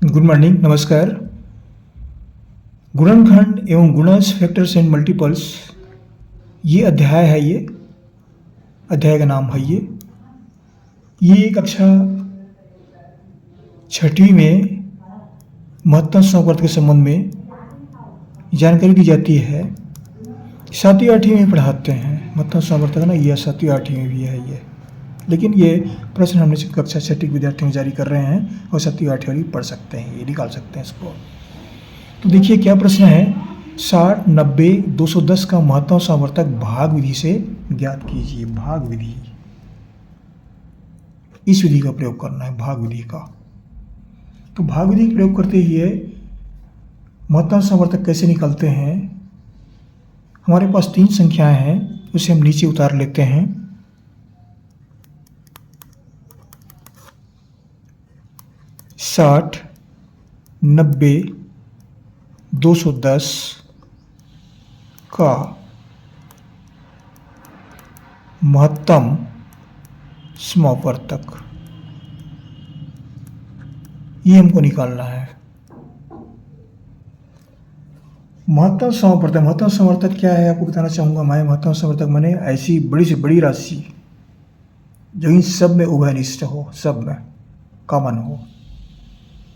Good morning, नमस्कार। गुणनखंड एवं गुणज फैक्टर्स एंड मल्टीपल्स ये अध्याय है। ये अध्याय का नाम है ये कक्षा छठवीं में महत्तम संवर्त के संबंध में जानकारी दी जाती है। सातवीं आठवीं में पढ़ाते हैं महत्तम संवर्तक ना, यह सातवीं आठवीं में भी है ये, लेकिन ये प्रश्न हमने कक्षा छठी के विद्यार्थियों में जारी कर रहे हैं और सातवीं आठवीं वाली पढ़ सकते हैं, ये निकाल सकते हैं इसको। तो देखिए क्या प्रश्न है, 60, 90, 210 का महत्तम संवर्तक भाग विधि से ज्ञात कीजिए। भाग विधि, इस विधि का प्रयोग करना है, भाग विधि का। तो भाग विधि का प्रयोग करते हुए महत्तम संवर्तक कैसे निकालते हैं। हमारे पास 3 संख्याएं हैं, उसे हम नीचे उतार लेते हैं। 60, 90, 210 का महत्तम समवर्तक, ये हमको निकालना है। महत्तम समवर्तक क्या है आपको बताना चाहूँगा मैं। महत्तम समवर्तक माने ऐसी बड़ी से बड़ी राशि जो इन सब में उभयनिष्ठ हो, सब में कॉमन हो,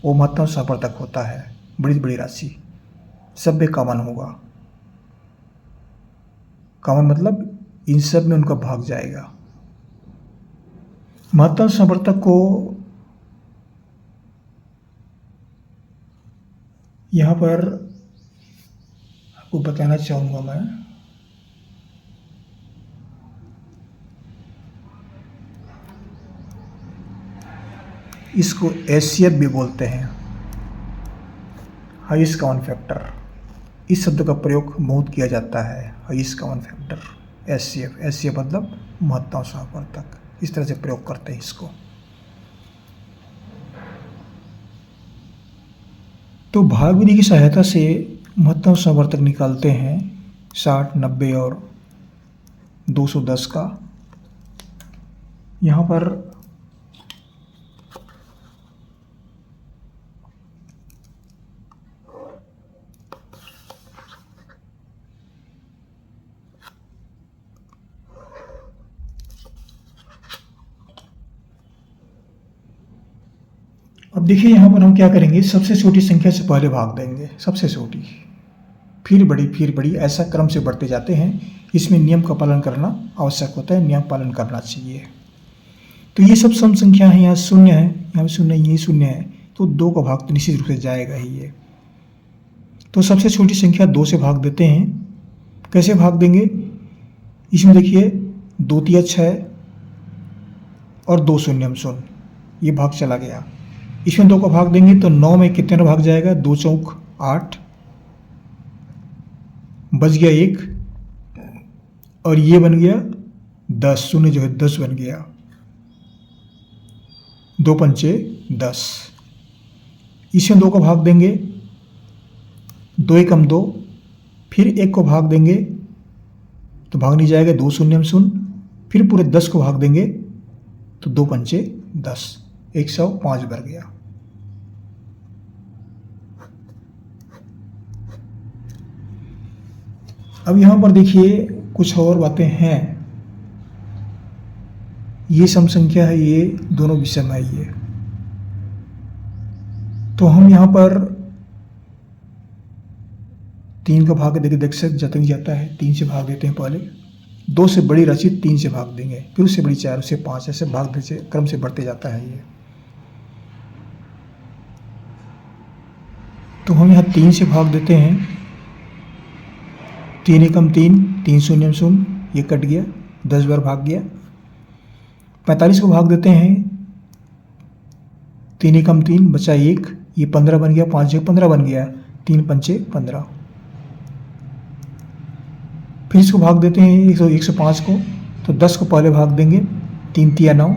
वो महत्तम समवर्तक होता है। बड़ी से बड़ी राशि सब में कॉमन होगा। कॉमन मतलब इन सब में उनका भाग जाएगा। महत्तम समवर्तक को यहाँ पर आपको बताना चाहूँगा मैं। इसको एचसीएफ भी बोलते हैं, हाईएस्ट कॉमन फैक्टर। इस शब्द का प्रयोग बहुत किया जाता है, highest common factor, HCF. HCF मतलब महत्तम समवर्तक, इस तरह से प्रयोग करते हैं इसको। तो भाग विधि की सहायता से महत्तम समवर्तक निकालते हैं 60, 90 और 210 का। यहाँ पर अब देखिए यहाँ पर हम क्या करेंगे, सबसे छोटी संख्या से पहले भाग देंगे, सबसे छोटी, फिर बड़ी, फिर बड़ी, ऐसा क्रम से बढ़ते जाते हैं। इसमें नियम का पालन करना आवश्यक होता है, नियम पालन करना चाहिए। तो ये सब सम संख्या है, यहाँ शून्य है, यहाँ शून्य, ये शून्य है, तो 2 का भाग तो निश्चित रूप से जाएगा ही ये। तो सबसे छोटी संख्या 2 से भाग देते हैं। कैसे भाग देंगे, इसमें देखिए 2 तिया 6 और 2 शून्य शून्य, ये भाग चला गया। इसमें 2 का भाग देंगे तो 9 में कितने भाग जाएगा, 2 चौक 8, बच गया 1, और ये बन गया 10, शून्य जो है 10 बन गया, 2 पंचे 10। इसमें 2 का भाग देंगे, 2 एकम 2, फिर 1 को भाग देंगे तो भाग नहीं जाएगा, 2 शून्य शून्य, फिर पूरे 10 को भाग देंगे तो 2 पंचे 10, 105 बढ़ गया। अब यहाँ पर देखिए कुछ और बातें हैं। ये सम संख्या है, ये दोनों विषम है ये। तो हम यहाँ पर 3 का भाग देख सकते, जतन जाता है, 3 से भाग देते हैं पहले। 2 से बड़ी राशि 3 से भाग देंगे, फिर उससे बड़ी 4, उससे 5, ऐसे भाग देते क्रम से बढ़ते जाता है ये। तो हम यहाँ 3 से भाग देते हैं, 3 एकम 3, 3 शून्य शून्य, ये कट गया, 10 बार भाग गया। 45 को भाग देते हैं, 3 एकम 3, बचा 1, ये 15 बन गया, 5 जगह 15 बन गया, 3 पंचे 15। फिर इसको भाग देते हैं 105 को, तो 10 को पहले भाग देंगे, 3 तिया 9,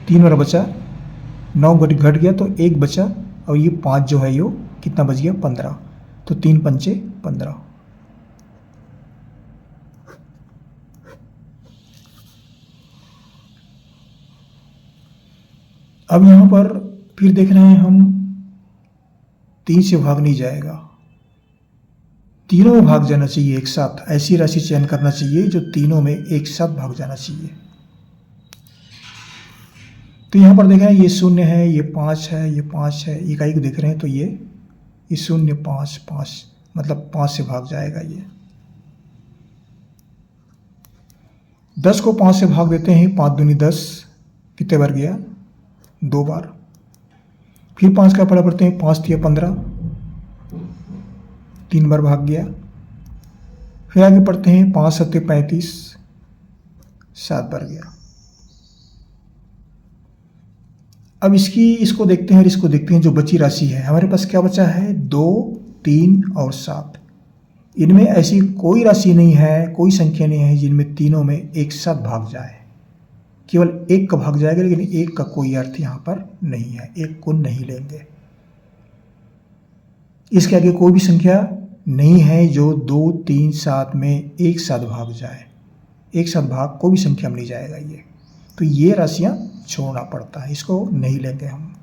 3 बार बचा, 9 घट गया तो 1 बचा, और ये 5 जो है यो कितना बच गया, 15, तो 3 पंचे 15। अब यहाँ पर फिर देख रहे हैं हम 3 से भाग नहीं जाएगा, तीनों में भाग जाना चाहिए एक साथ। ऐसी राशि चयन करना चाहिए जो तीनों में एक साथ भाग जाना चाहिए। तो यहाँ पर देख रहे हैं ये 0 है, ये 5 है, ये 5 है, इकाई को देख रहे हैं तो ये 0 5 5 मतलब 5 से भाग जाएगा। ये 10 को 5 से भाग देते हैं, 5 दूनी 10, कितने बार गया? 2 बार। फिर 5 का पढ़ा पढ़ते हैं, 5 तिया 15, 3 बार भाग गया। फिर आगे पढ़ते हैं 5 सत्ते 35, 7 बार गया। अब इसको देखते हैं और इसको देखते हैं। जो बची राशि है हमारे पास क्या बचा है? 2 3 और 7। इनमें ऐसी कोई राशि नहीं है, कोई संख्या नहीं है जिनमें तीनों में एक साथ भाग जाए। केवल एक का भाग जाएगा, लेकिन एक का कोई अर्थ यहाँ पर नहीं है, एक को नहीं लेंगे। इसके आगे कोई भी संख्या नहीं है जो 2 3 7 में एक साथ भाग जाए। एक साथ भाग कोई भी संख्या में नहीं जाएगा ये, तो ये राशियां छोड़ना पड़ता है, इसको नहीं लेंगे हम।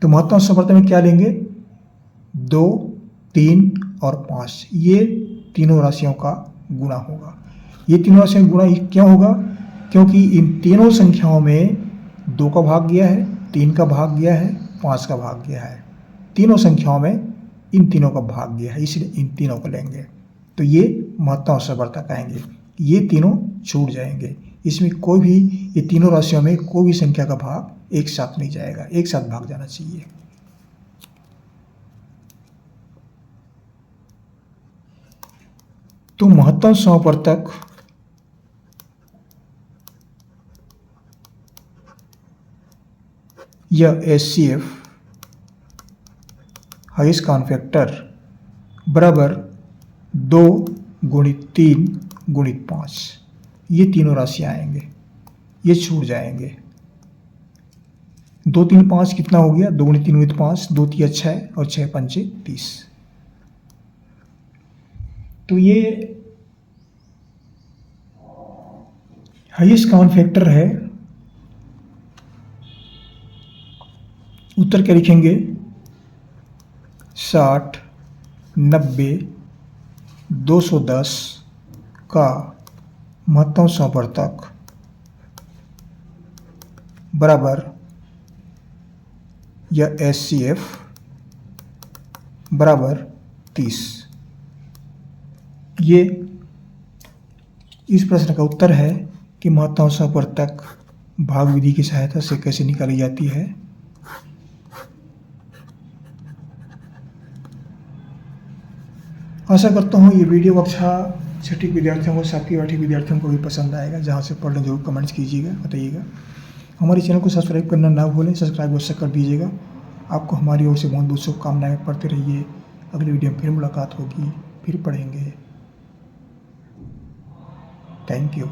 तो महत्तम समवर्त में क्या लेंगे? 2 3 और 5, ये तीनों राशियों का गुणा होगा। ये तीनों राशियों का गुणा क्यों होगा? क्योंकि इन तीनों संख्याओं में 2 का भाग गया है, 3 का भाग गया है, 5 का भाग गया है। तीनों संख्याओं में इन तीनों का भाग गया है, इसलिए इन तीनों को लेंगे। तो ये महत्तम समवर्त कहेंगे। ये तीनों छूट जाएंगे। इसमें कोई भी, ये तीनों राशियों में कोई भी संख्या का भाग एक साथ नहीं जाएगा, एक साथ भाग जाना चाहिए। तो महत्तम समवर्तक या HCF हाईएस्ट कॉमन फैक्टर बराबर 2 गुणित 3 गुणित 5, ये तीनों राशियां आएंगे, ये छूट जाएंगे। 2 3 5 कितना हो गया? 2 गुणित 3 गुणित 5, 2 3 6 और 6 5 30। तो ये हाईएस्ट कॉमन फैक्टर है। उत्तर क्या लिखेंगे? 60 90 210 का महत्तम समवर्तक बराबर या HCF बराबर 30। ये इस प्रश्न का उत्तर है कि महत्तम समवर्तक भाग विधि की सहायता से कैसे निकाली जाती है। आशा करता हूँ ये वीडियो कक्षा 6ठी विद्यार्थियों को, 7वीं 8वीं विद्यार्थियों को भी पसंद आएगा। जहाँ से पढ़ लें जरूर कमेंट्स कीजिएगा, बताइएगा। हमारे चैनल को सब्सक्राइब करना ना भूलें, सब्सक्राइब अवश्य कर दीजिएगा। आपको हमारी ओर से बहुत बहुत शुभकामनाएं। पढ़ते रहिए। अगली वीडियो में फिर मुलाकात होगी, फिर पढ़ेंगे। Thank you.